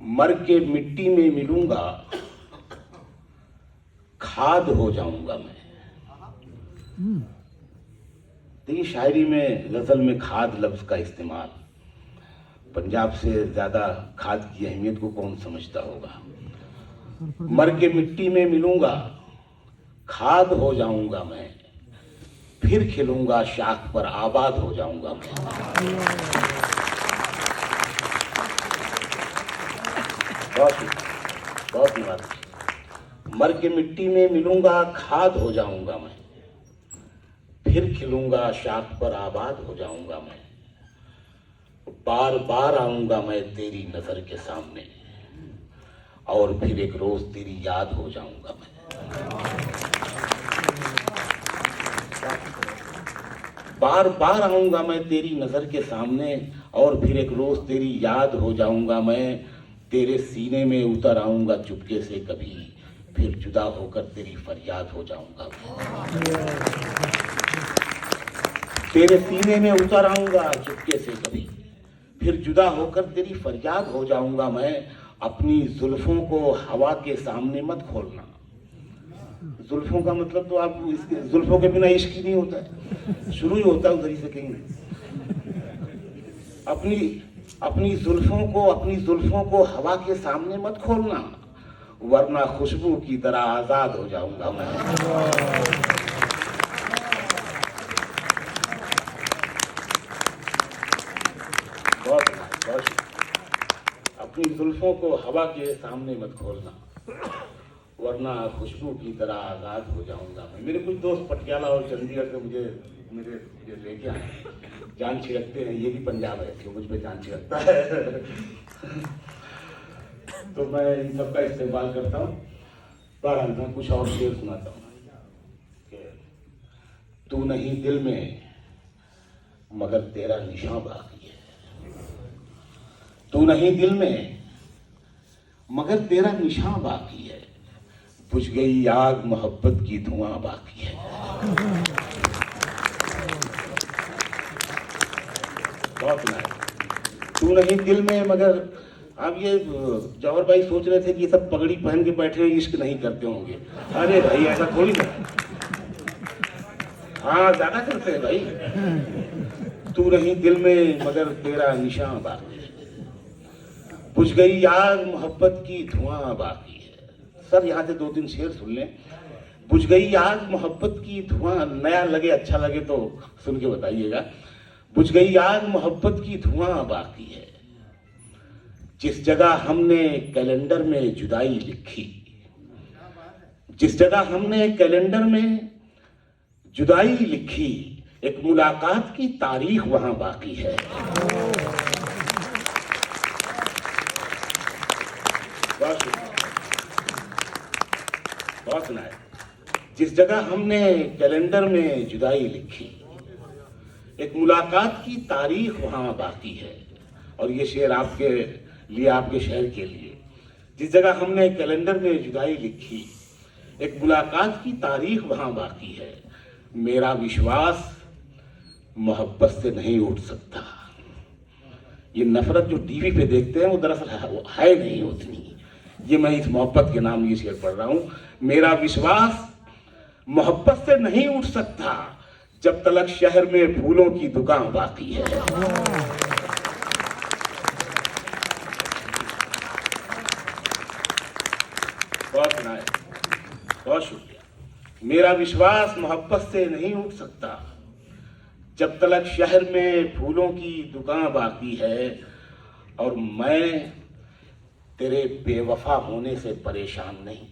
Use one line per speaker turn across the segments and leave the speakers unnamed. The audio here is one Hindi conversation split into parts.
मर के मिट्टी में मिलूंगा, खाद हो जाऊंगा मैं। देखिए, शायरी में, गजल में खाद लफ्ज का इस्तेमाल, पंजाब से ज्यादा खाद की अहमियत को कौन समझता होगा। मर के मिट्टी में मिलूंगा, खाद हो जाऊंगा मैं, फिर खिलूंगा शाख पर आबाद हो जाऊंगा मैं। बहुत बात। मर के मिट्टी में मिलूंगा, खाद हो जाऊंगा मैं, फिर खिलूंगा शाख पर आबाद हो जाऊंगा मैं। बार बार आऊंगा मैं तेरी नजर के सामने, और फिर एक रोज तेरी याद हो जाऊंगा मैं। बार बार आऊंगा मैं तेरी नजर के सामने, और फिर एक रोज तेरी याद हो जाऊंगा मैं। तेरे सीने में उतर आऊंगा चुपके से कभी, फिर जुदा होकर तेरी फरियाद हो जाऊंगा मैं। तेरे सीने में उतर आऊंगा चुपके से कभी, फिर जुदा होकर तेरी फरियाद हो जाऊंगा मैं। अपनी जुल्फों को हवा के सामने मत खोलना। जुल्फों का मतलब तो आप इसके, जुल्फों के बिना इश्क ही नहीं होता है, शुरू ही होता है उधर ही से कहीं। अपनी जुल्फों को हवा के सामने मत खोलना, वरना खुशबू की तरह आजाद हो जाऊंगा मैं। बहुत। अपनी जुल्फों को हवा के सामने मत खोलना, वरना खुशबू की तरह आजाद हो जाऊंगा मैं। मेरे कुछ दोस्त पटियाला और चंडीगढ़ से मुझे लेके आए, जान छिड़कते हैं, ये भी पंजाब है कि मुझ पे जान छिड़कता है। तो मैं इन सब का इस्तेमाल करता हूँ। बहरहाल मैं कुछ और शेर सुनाता हूँ। तू नहीं दिल में मगर तेरा निशान बाकी है। तू नहीं दिल में मगर तेरा निशान बाकी है। बुझ गई आग मोहब्बत की धुआं बाकी है। बहुत ना। तू नहीं दिल में मगर, अब ये जौहर भाई सोच रहे थे कि सब पगड़ी पहन के बैठे हुए इश्क नहीं करते होंगे। अरे भाई ऐसा थोड़ी ना, हाँ ज्यादा करते हैं भाई। तू नहीं दिल में मगर तेरा निशान बाकी है। बुझ गई आग मोहब्बत की धुआं बाकी है। सर यहाँ से 2-3 शेर सुन लें। बुझ गई आग मोहब्बत की धुआं, नया लगे अच्छा लगे तो सुन के बताइएगा। बुझ गई आग मोहब्बत की धुआं बाकी है। जिस जगह हमने कैलेंडर में जुदाई लिखी, जिस जगह हमने कैलेंडर में जुदाई लिखी, एक मुलाकात की तारीख वहां बाकी है। बहुत सुनाए। जिस जगह हमने कैलेंडर में जुदाई लिखी, एक मुलाकात की तारीख वहां बाकी है। और ये शेर आपके लिए, आपके शहर के लिए। जिस जगह हमने कैलेंडर में जुदाई लिखी, एक मुलाकात की तारीख वहां बाकी है। मेरा विश्वास मोहब्बत से नहीं उठ सकता। ये नफरत जो टीवी पे देखते हैं वो दरअसल है नहीं उतनी। ये मैं इस मोहब्बत के नाम ये शेर पढ़ रहा हूं। मेरा विश्वास मोहब्बत से नहीं उठ सकता, जब तलक शहर में फूलों की दुकान बाकी है। बहुत सुनाए, बहुत शुक्रिया। मेरा विश्वास मोहब्बत से नहीं उठ सकता, जब तलक शहर में फूलों की दुकान बाकी है। और मैं तेरे बेवफा होने से परेशान नहीं।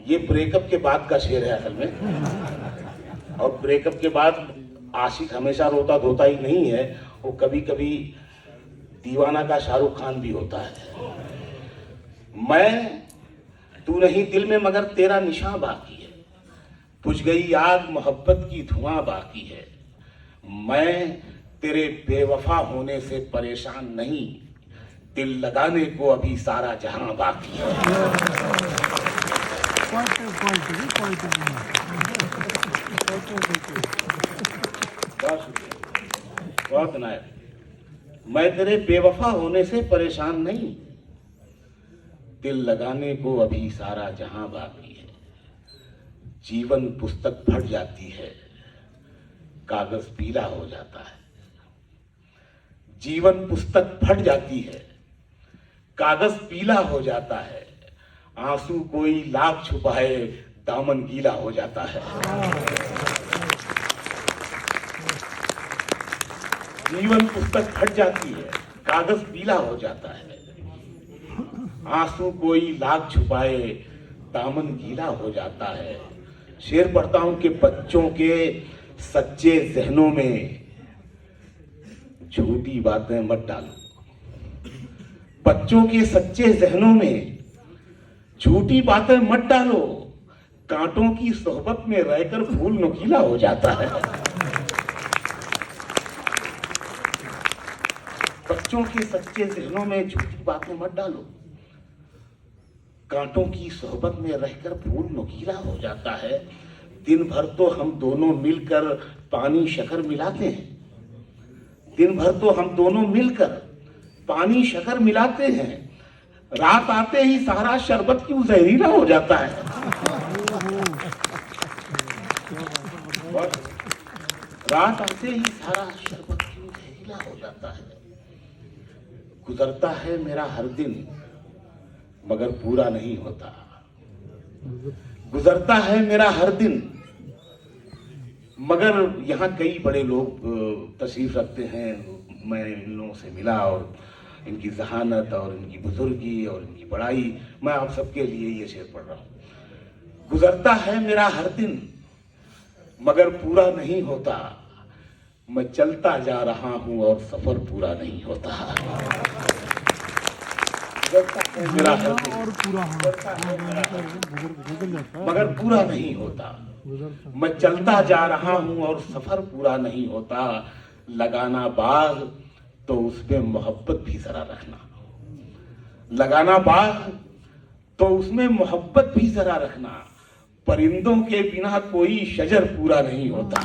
ये ब्रेकअप के बाद का शेर है असल में। और ब्रेकअप के बाद आशिक हमेशा रोता धोता ही नहीं है, वो कभी कभी दीवाना का शाहरुख खान भी होता है। मैं, तू नहीं दिल में मगर तेरा निशान बाकी है। बुझ गई आग मोहब्बत की धुआं बाकी है। मैं तेरे बेवफा होने से परेशान नहीं, दिल लगाने को अभी सारा जहां बाकी है। बहुत नायक। मैं तेरे बेवफा होने से परेशान नहीं, दिल लगाने को अभी सारा जहां बाकी है। जीवन पुस्तक फट जाती है, कागज पीला हो जाता है। जीवन पुस्तक फट जाती है, कागज पीला हो जाता है। आंसू कोई लाख छुपाए, दामन गीला हो जाता है। जीवन पुस्तक फट जाती है, कागज पीला हो जाता है। आंसू कोई लाख छुपाए, दामन गीला हो जाता है। शेर पढ़ता हूं कि बच्चों के सच्चे जहनों में झूठी बातें मत डालो। बच्चों के सच्चे जहनों में झूठी बातें मत डालो। कांटों की सोहबत में रहकर फूल नुकीला हो जाता है। बच्चों के सच्चे जहनों में झूठी बातें मत डालो। कांटों की सोहबत में रहकर फूल नुकीला हो जाता है। दिन भर तो हम दोनों मिलकर पानी शक्कर मिलाते हैं। दिन भर तो हम दोनों मिलकर पानी शक्कर मिलाते हैं। रात आते ही सारा शरबत क्यों जहरीला हो जाता है। रात आते ही सारा शरबत क्यों जहरीला हो जाता है। गुजरता है मेरा हर दिन मगर पूरा नहीं होता। गुजरता है मेरा हर दिन मगर यहाँ कई बड़े लोग तशरीफ रखते हैं। मैं इन लोगों से मिला और इनकी जहानत और इनकी बुजुर्गी और इनकी बड़ाई, मैं आप सबके लिए ये शेर पढ़ रहा हूँ। गुजरता है मेरा हर दिन मगर पूरा नहीं होता। मैं चलता जा रहा हूँ और सफर पूरा नहीं होता। मेरा हर दिन मगर पूरा नहीं होता। मैं चलता जा रहा हूं और सफर पूरा नहीं होता। लगाना बाग तो उसमें मोहब्बत भी जरा रखना। लगाना बाग तो उसमें मोहब्बत भी जरा रखना। परिंदों के बिना कोई शजर पूरा नहीं होता।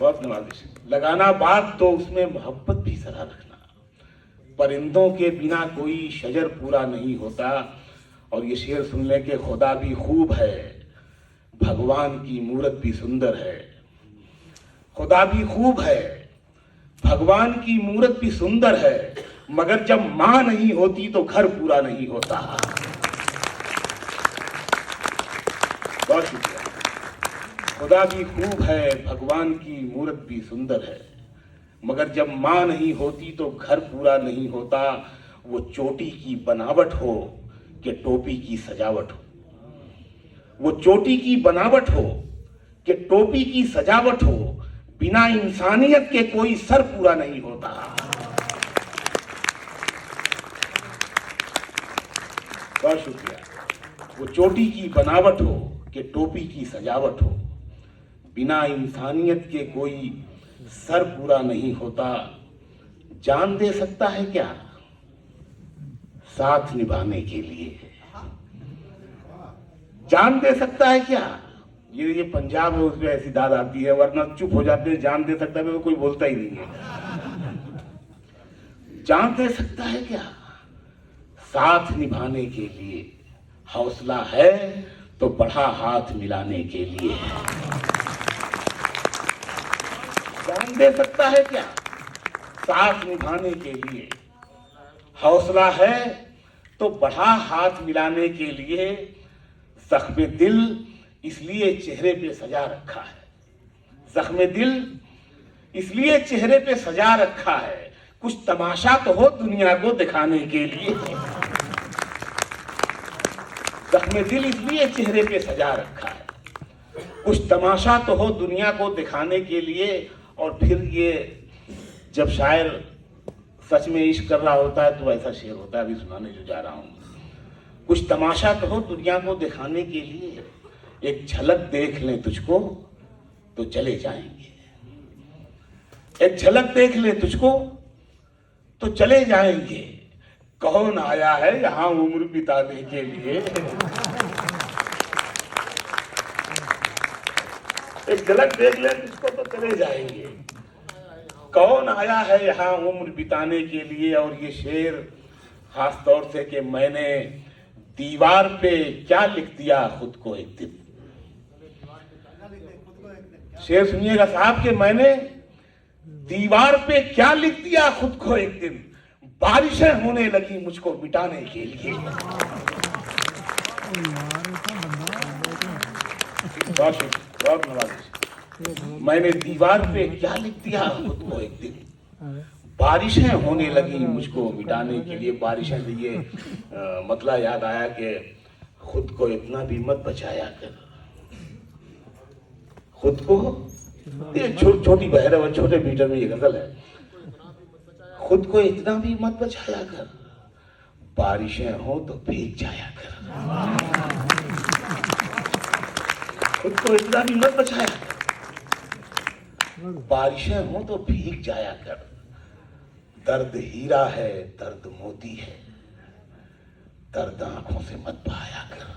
बहुत नवाजिश। लगाना बाग तो उसमें मोहब्बत भी जरा रखना। परिंदों के बिना कोई शजर पूरा नहीं होता। और ये शेर सुन ले कि खुदा भी खूब है, भगवान की मूरत भी सुंदर है। खुदा भी खूब है, भगवान की मूरत भी सुंदर है। मगर जब मां नहीं होती तो घर पूरा नहीं होता। बहुत शुक्रिया। खुदा भी खूब है, भगवान की मूरत भी सुंदर है। मगर जब मां नहीं होती तो घर पूरा नहीं होता। वो चोटी की बनावट हो कि टोपी की सजावट हो। वो चोटी की बनावट हो कि टोपी की सजावट हो। बिना इंसानियत के कोई सर पूरा नहीं होता। बहुत शुक्रिया। वो चोटी की बनावट हो कि टोपी की सजावट हो। बिना इंसानियत के कोई सर पूरा नहीं होता। जान दे सकता है क्या साथ निभाने के लिए। जान दे सकता है क्या। ये पंजाब है, उसमें ऐसी दाद आती है, वरना चुप हो जाते हैं। जान दे सकता है तो कोई बोलता ही नहीं है। जान दे सकता है क्या साथ निभाने के लिए। हौसला है तो बढ़ा हाथ मिलाने के लिए। जान दे सकता है क्या साथ निभाने के लिए। हौसला है तो बढ़ा हाथ मिलाने के लिए। जख्म दिल इसलिए चेहरे पे सजा रखा है। जख्म दिल इसलिए चेहरे पे सजा रखा है। कुछ तमाशा तो हो दुनिया को दिखाने के लिए। जख्म दिल इसलिए चेहरे पे सजा रखा है। कुछ तमाशा तो हो दुनिया को दिखाने के लिए। और फिर ये जब शायर सच में इश्क कर रहा होता है तो ऐसा शेर होता है, अभी सुनाने जो जा रहा हूं। कुछ तमाशा तो हो दुनिया को दिखाने के लिए। एक झलक देख लें तुझको तो चले जाएंगे। एक झलक देख लें तुझको तो चले जाएंगे। कौन आया है यहां उम्र बिताने के लिए। एक झलक देख लें तुझको तो चले जाएंगे। कौन आया है यहाँ उम्र बिताने के लिए। और ये शेर खास तौर से कि मैंने दीवार पे क्या लिख दिया खुद को एक दिन। शेर सुनिएगा साहब कि मैंने दीवार पे क्या लिख दिया खुद को एक दिन, बारिशें होने लगी मुझको मिटाने के लिए। बहुत नवाज़िश। मैंने दीवार पे क्या लिख दिया खुद को एक दिन, बारिशें होने लगी मुझको मिटाने के लिए। बारिशें से ये मतलब याद आया कि खुद को इतना भी मत बचाया कर, खुद को। ये छोटी भैरव और छोटे मीटर में ये गजल है। खुद को इतना भी मत बचाया कर, बारिशें हो तो भीग जाया कर। खुद को इतना भी मत बचाया कर, बारिशें हो तो भीग जाया कर। दर्द हीरा है, दर्द मोती है, दर्द आंखों से मत बहाया कर।